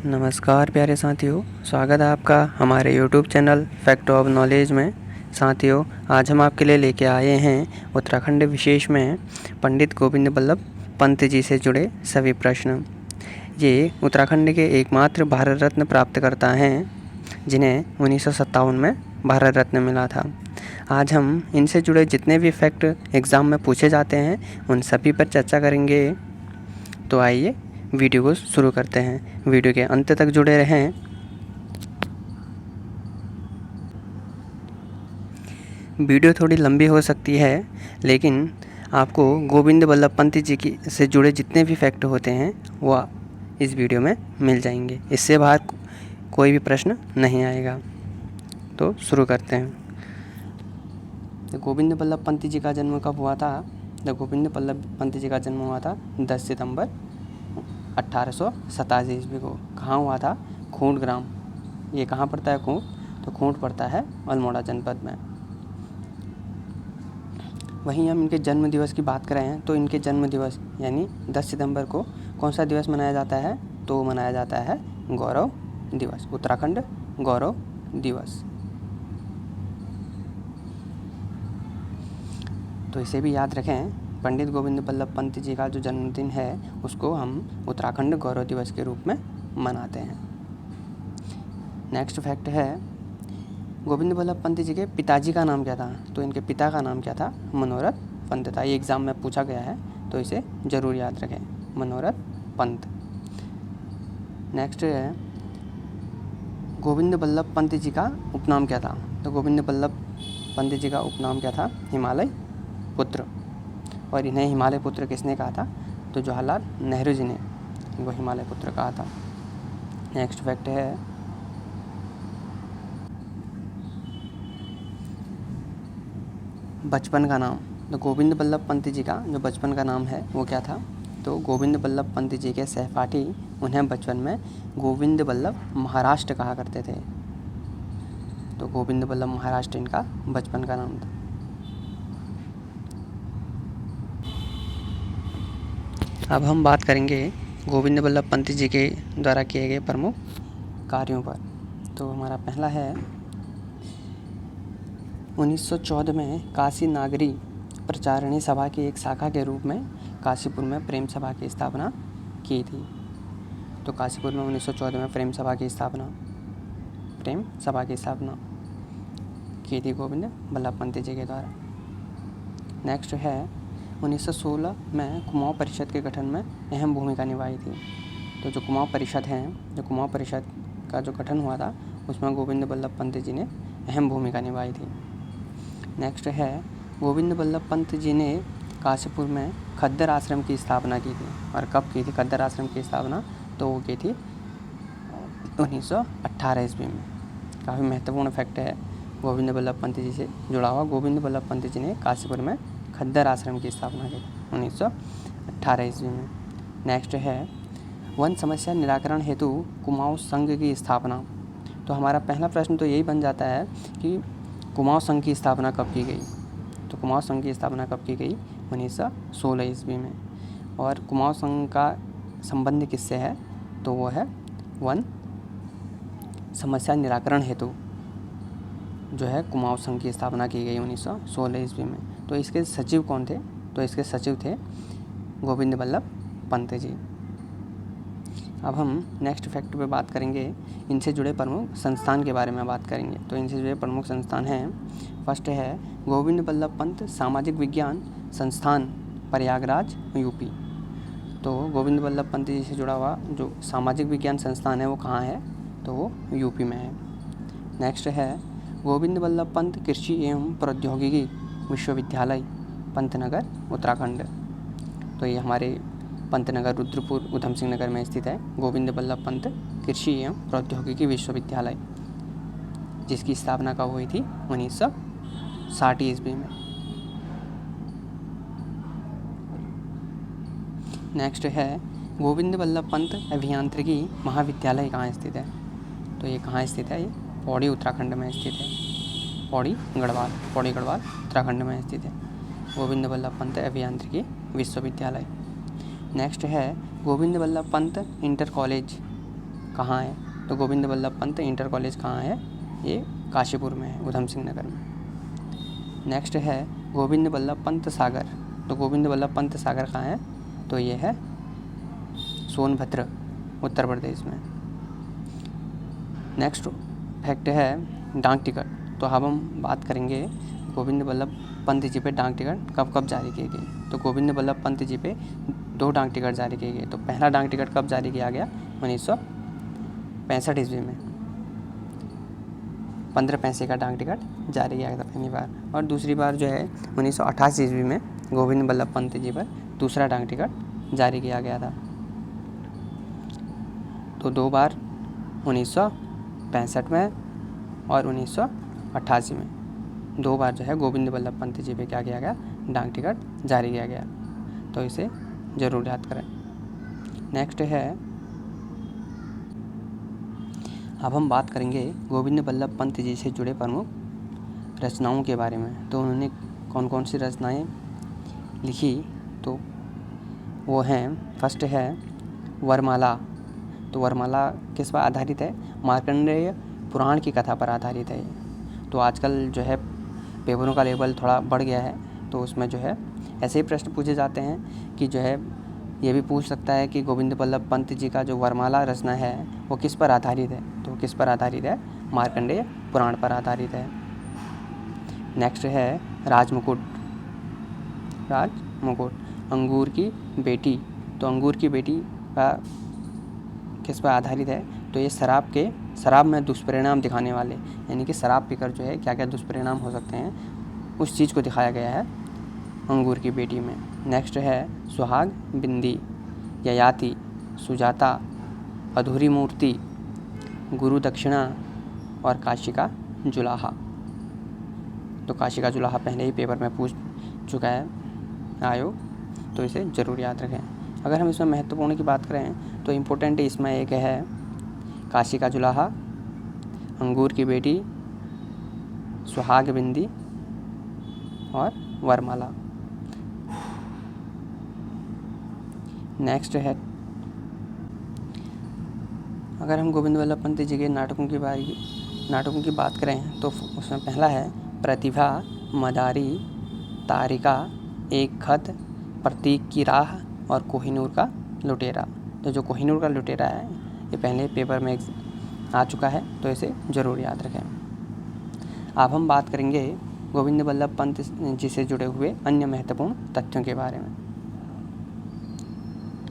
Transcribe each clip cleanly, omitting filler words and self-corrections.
नमस्कार प्यारे साथियों, स्वागत है आपका हमारे YouTube channel fact of knowledge में। साथियों, आज हम आपके लिए लेके आए हैं उत्तराखंड विशेष में पंडित गोविंद बल्लभ पंत जी से जुड़े सभी प्रश्न। ये उत्तराखंड के एकमात्र भारत रत्न प्राप्तकर्ता हैं जिन्हें 1957 में भारत रत्न मिला था। आज हम इनसे जुड़े जितने भी फैक्ट एग्ज़ाम में पूछे जाते हैं उन सभी पर चर्चा करेंगे। तो आइए वीडियो को शुरू करते हैं। वीडियो के अंत तक जुड़े रहें। वीडियो थोड़ी लंबी हो सकती है, लेकिन आपको गोविंद बल्लभ पंत जी की से जुड़े जितने भी फैक्ट होते हैं वो इस वीडियो में मिल जाएंगे। इससे बाहर कोई भी प्रश्न नहीं आएगा। तो शुरू करते हैं। गोविंद बल्लभ पंत जी का जन्म कब हुआ था? गोविंद बल्लभ पंत जी का जन्म हुआ था 10 सितंबर 1887 ईस्वी को। कहाँ हुआ था? खूंट ग्राम। ये कहाँ पड़ता है खूंट? तो खूंट पड़ता है अल्मोड़ा जनपद में। वहीं हम इनके जन्म दिवस की बात करें तो इनके जन्म दिवस यानी 10 सितंबर को कौन सा दिवस मनाया जाता है? तो मनाया जाता है गौरव दिवस, उत्तराखंड गौरव दिवस। तो इसे भी याद रखें, पंडित गोविंद बल्लभ पंत जी का जो जन्मदिन है उसको हम उत्तराखंड गौरव दिवस के रूप में मनाते हैं। नेक्स्ट फैक्ट है, गोविंद बल्लभ पंत जी के पिताजी का नाम क्या था? तो इनके पिता का नाम क्या था? मनोरथ पंत था। ये एग्ज़ाम में पूछा गया है तो इसे ज़रूर याद रखें, मनोरथ पंत। नेक्स्ट है, गोविंद बल्लभ पंत जी का उपनाम क्या था? तो गोविंद बल्लभ पंत जी का उपनाम क्या था? हिमालय पुत्र। और इन्हें हिमालय पुत्र किसने कहा था? तो जवाहरलाल नेहरू जी ने वो हिमालय पुत्र कहा था। नेक्स्ट फैक्ट है, बचपन का नाम। तो गोविंद बल्लभ पंत जी का जो बचपन का नाम है वो क्या था? तो गोविंद बल्लभ पंत जी के सहपाठी उन्हें बचपन में गोविंद बल्लभ महाराष्ट्र कहा करते थे। तो गोविंद बल्लभ महाराष्ट्र इनका बचपन का नाम था। अब हम बात करेंगे गोविंद बल्लभ पंत जी के द्वारा किए गए प्रमुख कार्यों पर। तो हमारा पहला है, 1914 में काशी नागरी प्रचारणी सभा की एक शाखा के रूप में काशीपुर में प्रेम सभा की स्थापना की थी। तो काशीपुर में 1914 में प्रेम सभा की स्थापना की थी गोविंद बल्लभ पंत जी के द्वारा। नेक्स्ट है, 1916 में कुमाऊं परिषद के गठन में अहम भूमिका निभाई थी। तो जो कुमाऊं परिषद का जो गठन हुआ था उसमें गोविंद बल्लभ पंत जी ने अहम भूमिका निभाई थी। नेक्स्ट है, गोविंद बल्लभ पंत जी ने काशीपुर में खद्दर आश्रम की स्थापना की थी। और कब की थी खद्दर आश्रम की स्थापना? तो वो की थी 1918 ईस्वी में। काफ़ी महत्वपूर्ण फैक्ट है गोविंद बल्लभ पंत जी से जुड़ा हुआ। गोविंद बल्लभ पंत जी ने काशीपुर में खद्दर आश्रम की स्थापना की 1918 ईस्वी में। नेक्स्ट है, वन समस्या निराकरण हेतु कुमाऊं संघ की स्थापना। तो हमारा पहला प्रश्न तो यही बन जाता है कि कुमाऊं संघ की स्थापना कब की गई? तो कुमाऊं संघ की स्थापना कब की गई? 1916 ईस्वी में। और कुमाऊं संघ का संबंध किससे है? तो वो है वन समस्या निराकरण हेतु जो है कुमाऊं संघ की स्थापना की गई 1916 ईस्वी में। तो इसके सचिव कौन थे? तो इसके सचिव थे गोविंद बल्लभ पंत जी। अब हम नेक्स्ट फैक्ट पे बात करेंगे, इनसे जुड़े प्रमुख संस्थान के बारे में बात करेंगे। तो इनसे जुड़े प्रमुख संस्थान हैं, फर्स्ट है गोविंद बल्लभ पंत सामाजिक विज्ञान संस्थान प्रयागराज यूपी। तो गोविंद बल्लभ पंत जी से जुड़ा हुआ जो सामाजिक विज्ञान संस्थान है वो कहाँ है? तो वो यूपी में है। नेक्स्ट है, गोविंद बल्लभ पंत कृषि एवं प्रौद्योगिकी विश्वविद्यालय पंतनगर उत्तराखंड। तो ये हमारे पंतनगर रुद्रपुर उधम सिंह नगर में स्थित है गोविंद बल्लभ पंत कृषि एवं प्रौद्योगिकी विश्वविद्यालय, जिसकी स्थापना कब हुई थी? 1960 ईस्वी में। नेक्स्ट है, गोविंद बल्लभ पंत अभियांत्रिकी महाविद्यालय कहाँ स्थित है? तो ये कहाँ स्थित है? ये पौड़ी उत्तराखंड में स्थित है। पौड़ी गढ़वाल उत्तराखंड में स्थित है गोविंद बल्लभ पंत अभियांत्रिकी विश्वविद्यालय। नेक्स्ट है, गोविंद बल्लभ पंत इंटर कॉलेज कहाँ है? तो गोविंद बल्लभ पंत इंटर कॉलेज कहाँ है? ये काशीपुर में है, उधम सिंह नगर में। नेक्स्ट है गोविंद बल्लभ पंत सागर। तो गोविंद बल्लभ पंत सागर कहाँ है? तो ये है सोनभद्र, उत्तर प्रदेश में। नेक्स्ट फैक्ट है डाक टिकट। तो अब हम बात करेंगे गोविंद बल्लभ पंत जी पे डाक टिकट कब कब जारी किए गए। तो गोविंद बल्लभ पंत जी पे 2 डाक टिकट जारी किए गए। तो पहला डाक टिकट कब जारी किया गया? 1965 ईस्वी में 15 पैसे का डाक टिकट जारी किया गया था पहली बार। और दूसरी बार जो है 1988 ईस्वी में गोविंद बल्लभ पंत जी पर दूसरा डाक टिकट जारी किया गया था। तो 2 बार 1965 में और 1988 में 2 बार जो है गोविंद बल्लभ पंत जी पे क्या किया गया? डाक टिकट जारी किया गया। तो इसे ज़रूर याद करें। नेक्स्ट है, अब हम बात करेंगे गोविंद बल्लभ पंत जी से जुड़े प्रमुख रचनाओं के बारे में। तो उन्होंने कौन कौन सी रचनाएं लिखी? तो वो हैं, फर्स्ट है वरमाला। तो वरमाला किस पर आधारित है? मार्कंडेय पुराण की कथा पर आधारित है। तो आजकल जो है पेपरों का लेवल थोड़ा बढ़ गया है, तो उसमें जो है ऐसे ही प्रश्न पूछे जाते हैं कि जो है ये भी पूछ सकता है कि गोविंद बल्लभ पंत जी का जो वरमाला रचना है वो किस पर आधारित है? तो किस पर आधारित है? मार्कंडेय पुराण पर आधारित है। नेक्स्ट है राजमुकुट। अंगूर की बेटी। तो अंगूर की बेटी का किस पर आधारित है? तो ये शराब में दुष्परिणाम दिखाने वाले, यानी कि शराब पीकर जो है क्या क्या दुष्परिणाम हो सकते हैं उस चीज़ को दिखाया गया है अंगूर की बेटी में। नेक्स्ट है सुहाग बिंदी, ययाति, सुजाता, अधूरी मूर्ति, गुरु दक्षिणा और काशी का जुलाहा। तो काशी का जुलाहा पहले ही पेपर में पूछ चुका है आयोग, तो इसे ज़रूर याद रखें। अगर हम इसमें महत्वपूर्ण की बात करें तो इम्पोर्टेंट इसमें एक है काशी का जुलाहा, अंगूर की बेटी, सुहाग बिंदी और वरमाला। नेक्स्ट है, अगर हम गोविंद बल्लभ पंत जी के नाटकों की बात करें तो उसमें पहला है प्रतिभा, मदारी, तारिका, एक खत, प्रतीक की राह और कोहिनूर का लुटेरा। तो जो कोहिनूर का लुटेरा है ये पहले पेपर में आ चुका है, तो इसे ज़रूर याद रखें। अब हम बात करेंगे गोविंद बल्लभ पंत जी से जुड़े हुए अन्य महत्वपूर्ण तथ्यों के बारे में।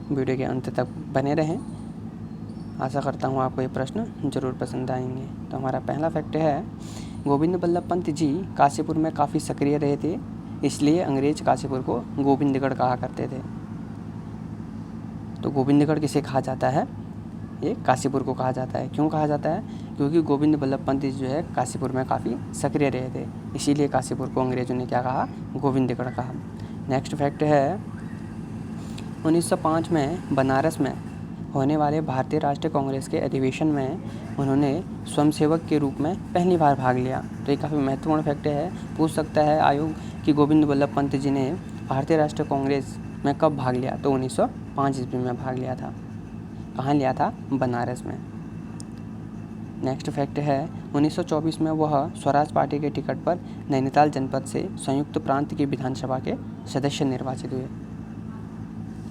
वीडियो के अंत तक बने रहें। आशा करता हूँ आपको ये प्रश्न ज़रूर पसंद आएंगे। तो हमारा पहला फैक्ट है गोविंद बल्लभ पंत जी काशीपुर में काफ़ी सक्रिय रहे थे, इसलिए अंग्रेज काशीपुर को गोविंदगढ़ कहा करते थे। तो गोविंदगढ़ किसे कहा जाता है? ये काशीपुर को कहा जाता है। क्यों कहा जाता है? क्योंकि गोविंद बल्लभ पंत जी जो है काशीपुर में काफ़ी सक्रिय रहे थे, इसीलिए काशीपुर को अंग्रेजों ने क्या कहा? गोविंदगढ़ कहा। नेक्स्ट फैक्ट है 1905 में बनारस में होने वाले भारतीय राष्ट्रीय कांग्रेस के अधिवेशन में उन्होंने स्वयंसेवक के रूप में पहली बार भाग लिया। तो ये काफ़ी महत्वपूर्ण फैक्ट है। पूछ सकता है आयोग कि गोविंद बल्लभ पंत जी ने भारतीय राष्ट्रीय कांग्रेस में कब भाग लिया? तो 1905 ईस्वी में भाग लिया था। कहाँ लिया था? बनारस में। नेक्स्ट फैक्ट है 1924 में वह स्वराज पार्टी के टिकट पर नैनीताल जनपद से संयुक्त प्रांत की विधानसभा के सदस्य निर्वाचित हुए।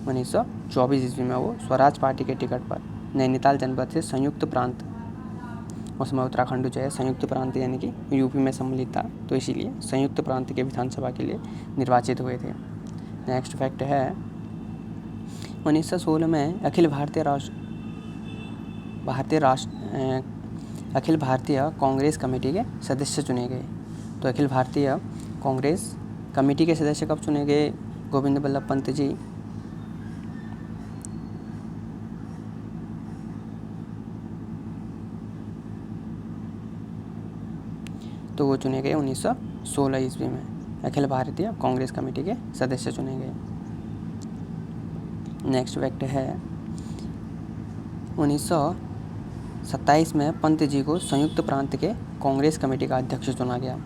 1924 ईस्वी में वो स्वराज पार्टी के टिकट पर नैनीताल जनपद से संयुक्त प्रांत, उसमें उत्तराखंड जो है संयुक्त प्रांत यानी कि यूपी में सम्मिलित था, तो इसीलिए संयुक्त प्रांत के विधानसभा के लिए निर्वाचित हुए थे। नेक्स्ट फैक्ट है 1916 में अखिल भारतीय कांग्रेस कमेटी के सदस्य चुने गए। तो अखिल भारतीय कांग्रेस कमेटी के सदस्य कब चुने गए गोविंद बल्लभ पंत जी? तो वो चुने गए 1916 ईस्वी में। अखिल भारतीय कांग्रेस कमेटी के सदस्य चुने गए। नेक्स्ट फैक्ट है 1927 में पंत जी को संयुक्त प्रांत के कांग्रेस कमेटी का अध्यक्ष चुना गया।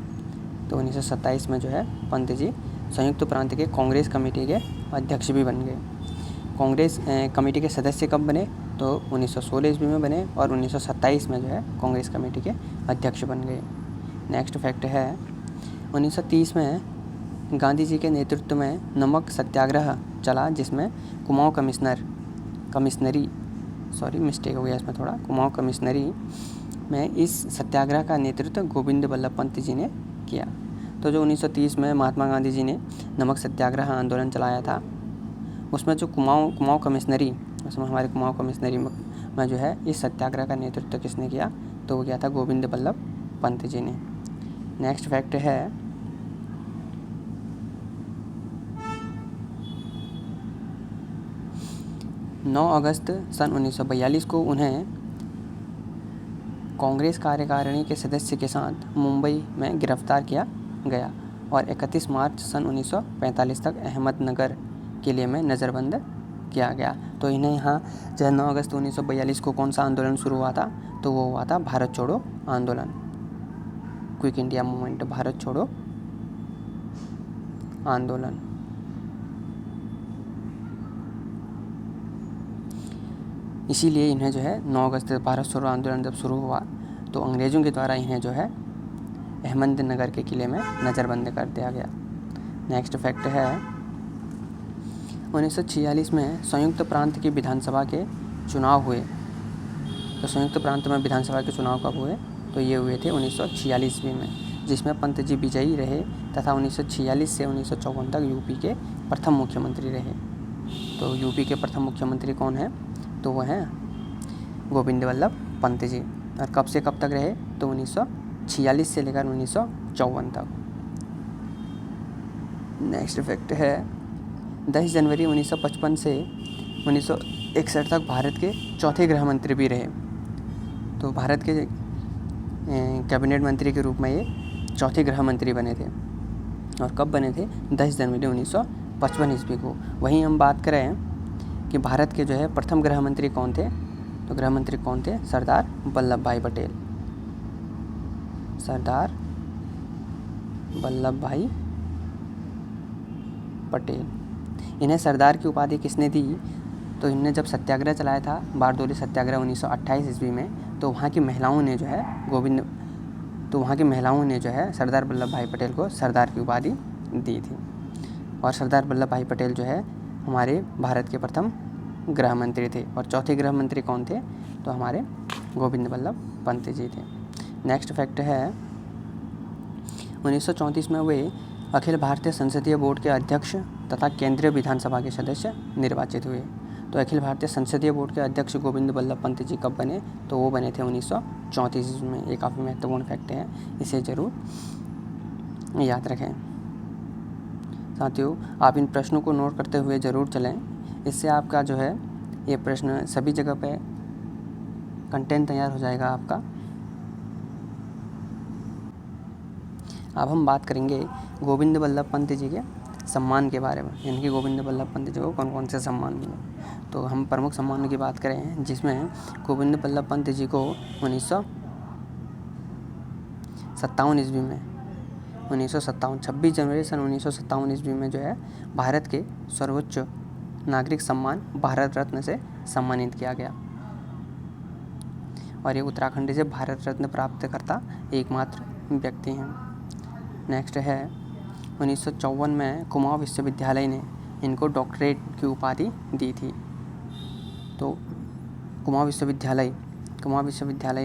तो 1927 में जो है पंत जी संयुक्त प्रांत के कांग्रेस कमेटी के अध्यक्ष भी बन गए। कांग्रेस कमेटी के सदस्य कब बने, तो 1916 ईस्वी में बने और 1927 में जो है कांग्रेस कमेटी के अध्यक्ष बन गए। नेक्स्ट फैक्ट है 1930 में गांधी जी के नेतृत्व में नमक सत्याग्रह चला, जिसमें कुमाऊं कमिश्नरी में इस सत्याग्रह का नेतृत्व गोविंद बल्लभ पंत जी ने किया। तो जो 1930 में महात्मा गांधी जी ने नमक सत्याग्रह आंदोलन चलाया था, उसमें जो कुमाऊं कमिश्नरी में जो है इस सत्याग्रह का नेतृत्व किसने किया, तो वो किया था गोविंद बल्लभ पंत जी ने। नेक्स्ट फैक्ट है 9 अगस्त सन 1942 को उन्हें कांग्रेस कार्यकारिणी के सदस्य के साथ मुंबई में गिरफ्तार किया गया और 31 मार्च सन 1945 तक अहमदनगर किले में नज़रबंद किया गया। तो इन्हें यहाँ जो 9 अगस्त 1942 को कौन सा आंदोलन शुरू हुआ था, तो वो हुआ था भारत छोड़ो आंदोलन, क्विक इंडिया मूवमेंट, भारत छोड़ो आंदोलन। इसीलिए इन्हें जो है 9 अगस्त भारत छोड़ो आंदोलन जब शुरू हुआ तो अंग्रेज़ों के द्वारा इन्हें जो है अहमदनगर के किले में नज़रबंद कर दिया गया। नेक्स्ट फैक्ट है 1946 में संयुक्त प्रांत की विधानसभा के चुनाव हुए। तो संयुक्त प्रांत में विधानसभा के चुनाव कब हुए, तो ये हुए थे 1946 ईस्वी में, जिसमें पंत जी विजयी रहे तथा 1946 से 1954 तक यूपी के प्रथम मुख्यमंत्री रहे। तो यूपी के प्रथम मुख्यमंत्री कौन है, तो वह हैं गोविंद बल्लभ पंत जी। और कब से कब तक रहे, तो 1946 से लेकर 1954 तक। नेक्स्ट फैक्ट है 10 जनवरी 1955 से 1961 तक भारत के चौथे गृह मंत्री भी रहे। तो भारत के कैबिनेट मंत्री के रूप में ये चौथे गृह मंत्री बने थे। और कब बने थे, 10 जनवरी 1955 ईस्वी को। वहीं हम बात करें कि भारत के जो है प्रथम गृह मंत्री कौन थे, तो गृह मंत्री कौन थे, सरदार वल्लभ भाई पटेल। सरदार वल्लभ भाई पटेल। इन्हें सरदार की उपाधि किसने दी, तो इन्हें जब सत्याग्रह चलाया था, बारडोली सत्याग्रह 1928 ईस्वी में, तो वहाँ की महिलाओं ने जो है सरदार वल्लभ भाई पटेल को सरदार की उपाधि दी थी। और सरदार वल्लभ भाई पटेल जो है हमारे भारत के प्रथम गृह मंत्री थे। और चौथे गृह मंत्री कौन थे, तो हमारे गोविंद बल्लभ पंत जी थे। नेक्स्ट फैक्ट है 1934 में वे अखिल भारतीय संसदीय बोर्ड के अध्यक्ष तथा केंद्रीय विधानसभा के सदस्य निर्वाचित हुए। तो अखिल भारतीय संसदीय बोर्ड के अध्यक्ष गोविंद बल्लभ पंत जी कब बने, तो वो बने थे 1934 में। ये काफ़ी महत्वपूर्ण फैक्ट है, इसे ज़रूर याद रखें। साथियों, आप इन प्रश्नों को नोट करते हुए ज़रूर चलें, इससे आपका जो है ये प्रश्न सभी जगह पे कंटेंट तैयार हो जाएगा आपका। अब हम बात करेंगे गोविंद बल्लभ पंत जी के सम्मान के बारे में, यानी कि गोविंद बल्लभ पंत जी को कौन कौन से सम्मान मिले। तो हम प्रमुख सम्मानों की बात करें, जिसमें गोविंद बल्लभ पंत जी को 1957 ईस्वी में 26 जनवरी सन 1957 ईस्वी में जो है भारत के सर्वोच्च नागरिक सम्मान भारत रत्न से सम्मानित किया गया। और ये उत्तराखंड से भारत रत्न प्राप्तकर्ता एकमात्र व्यक्ति हैं। नेक्स्ट है 1954 में कुमाऊं विश्वविद्यालय ने इनको डॉक्टरेट की उपाधि दी थी। तो कुमाऊं विश्वविद्यालय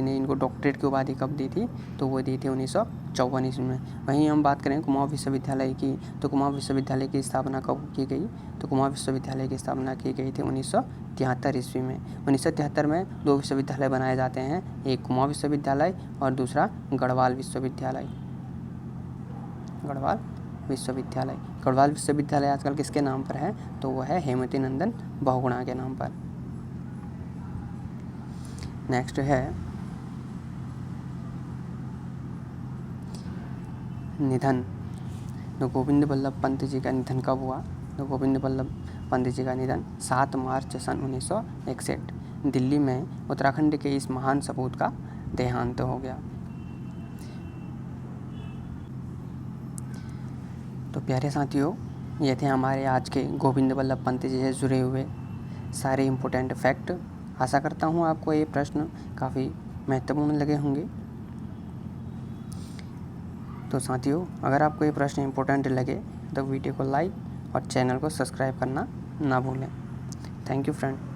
ने इनको डॉक्टरेट की उपाधि कब दी थी, तो वो दी थी 1954 ईस्वी में। वहीं हम बात करें कुमाऊं विश्वविद्यालय की, तो कुमाऊं विश्वविद्यालय की स्थापना कब की गई, तो कुमाऊं विश्वविद्यालय की स्थापना की गई थी 1973 ईस्वी में। 1973 में 2 विश्वविद्यालय बनाए जाते हैं, एक कुमाऊं विश्वविद्यालय और दूसरा गढ़वाल विश्वविद्यालय। गढ़वाल विश्वविद्यालय आजकल किसके नाम पर है, तो वह है हेमवती नंदन बहुगुणा के नाम पर। नेक्स्ट है निधन। तो गोविंद बल्लभ पंत जी का निधन कब हुआ, तो गोविंद बल्लभ पंत जी का निधन 7 मार्च सन 1961 दिल्ली में उत्तराखंड के इस महान सपूत का देहांत हो गया। तो प्यारे साथियों, ये थे हमारे आज के गोविंद बल्लभ पंत जी से जुड़े हुए सारे इम्पोर्टेंट फैक्ट। आशा करता हूँ आपको ये प्रश्न काफ़ी महत्वपूर्ण लगे होंगे। तो साथियों, अगर आपको ये प्रश्न इम्पोर्टेंट लगे तो वीडियो को लाइक और चैनल को सब्सक्राइब करना ना भूलें। Thank you friend.